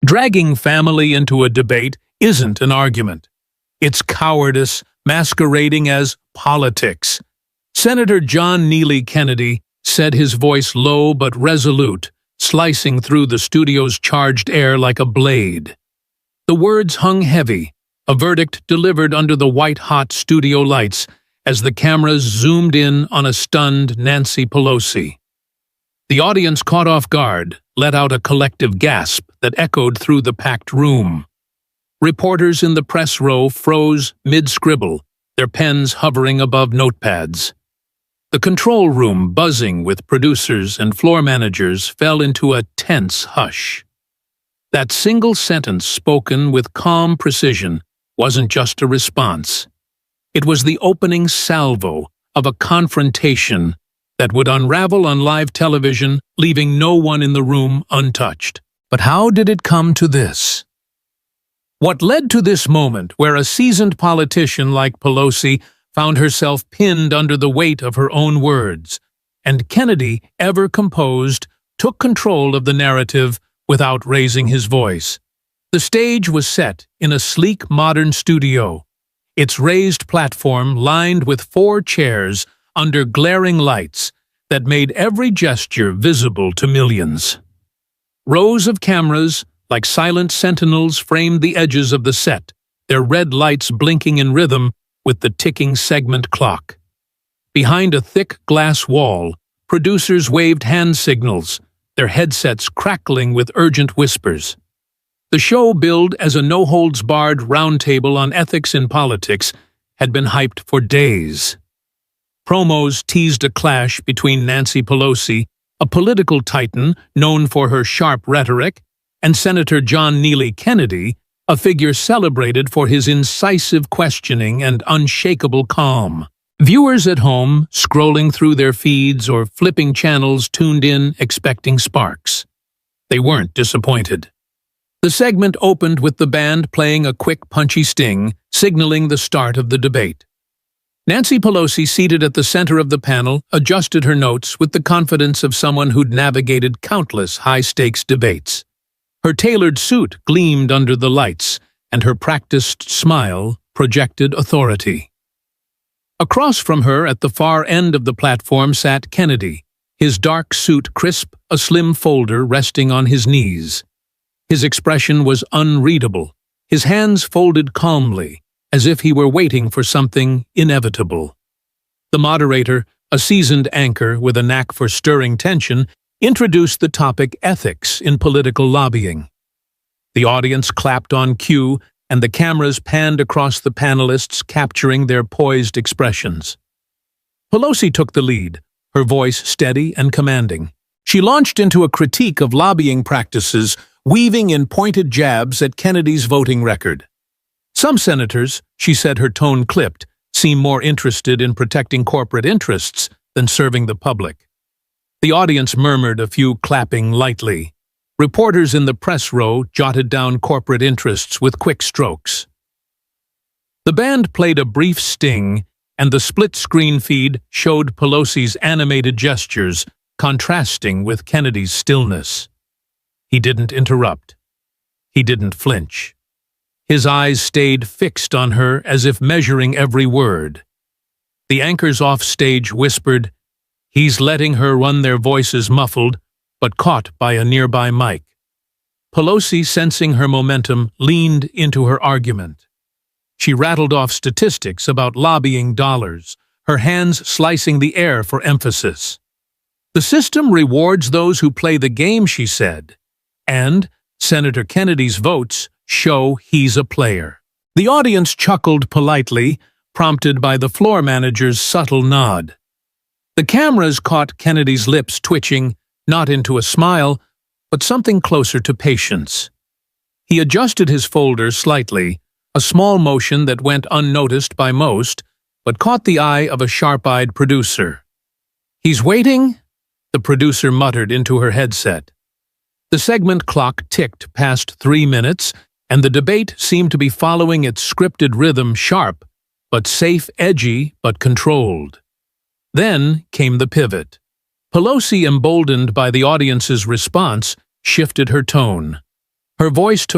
Dragging family into a debate isn't an argument. It's cowardice masquerading as politics. Senator John Neely Kennedy said, his voice low but resolute, slicing through the studio's charged air like a blade. The words hung heavy, a verdict delivered under the white-hot studio lights as the cameras zoomed in on a stunned Nancy Pelosi. The audience, caught off guard, let out a collective gasp that echoed through the packed room. Reporters in the press row froze mid-scribble, their pens hovering above notepads. The control room, buzzing with producers and floor managers, fell into a tense hush. That single sentence, spoken with calm precision, wasn't just a response. It was the opening salvo of a confrontation that would unravel on live television, leaving no one in the room untouched. But how did it come to this? What led to this moment where a seasoned politician like Pelosi found herself pinned under the weight of her own words, and Kennedy, ever composed, took control of the narrative without raising his voice? The stage was set in a sleek modern studio, its raised platform lined with 4 chairs under glaring lights that made every gesture visible to millions. Rows of cameras, like silent sentinels, framed the edges of the set, their red lights blinking in rhythm with the ticking segment clock. Behind a thick glass wall, producers waved hand signals, their headsets crackling with urgent whispers. The show, billed as a no-holds-barred roundtable on ethics in politics, had been hyped for days. Promos teased a clash between Nancy Pelosi, a political titan known for her sharp rhetoric, and Senator John Neely Kennedy, a figure celebrated for his incisive questioning and unshakable calm. Viewers at home, scrolling through their feeds or flipping channels, tuned in expecting sparks. They weren't disappointed. The segment opened with the band playing a quick, punchy sting, signaling the start of the debate. Nancy Pelosi, seated at the center of the panel, adjusted her notes with the confidence of someone who'd navigated countless high-stakes debates. Her tailored suit gleamed under the lights, and her practiced smile projected authority. Across from her, at the far end of the platform, sat Kennedy, his dark suit crisp, a slim folder resting on his knees. His expression was unreadable, his hands folded calmly, as if he were waiting for something inevitable. The moderator, a seasoned anchor with a knack for stirring tension, introduced the topic ethics in political lobbying. The audience clapped on cue, and the cameras panned across the panelists, capturing their poised expressions. Pelosi took the lead, her voice steady and commanding. She launched into a critique of lobbying practices, weaving in pointed jabs at Kennedy's voting record. Some senators, she said, her tone clipped, seem more interested in protecting corporate interests than serving the public. The audience murmured, a few clapping lightly. Reporters in the press row jotted down corporate interests with quick strokes. The band played a brief sting, and the split-screen feed showed Pelosi's animated gestures, contrasting with Kennedy's stillness. He didn't interrupt. He didn't flinch. His eyes stayed fixed on her as if measuring every word. The anchors off stage whispered, "He's letting her," run, their voices muffled, but caught by a nearby mic. Pelosi, sensing her momentum, leaned into her argument. She rattled off statistics about lobbying dollars, her hands slicing the air for emphasis. "The system rewards those who play the game," she said, "and Senator Kennedy's votes show he's a player." The audience chuckled politely, prompted by the floor manager's subtle nod. The cameras caught Kennedy's lips twitching, not into a smile, but something closer to patience. He adjusted his folder slightly, a small motion that went unnoticed by most, but caught the eye of a sharp-eyed producer. "He's waiting?" the producer muttered into her headset. The segment clock ticked past 3 minutes, and the debate seemed to be following its scripted rhythm, sharp, but safe, edgy, but controlled. Then came the pivot. Pelosi, emboldened by the audience's response, shifted her tone. Her voice took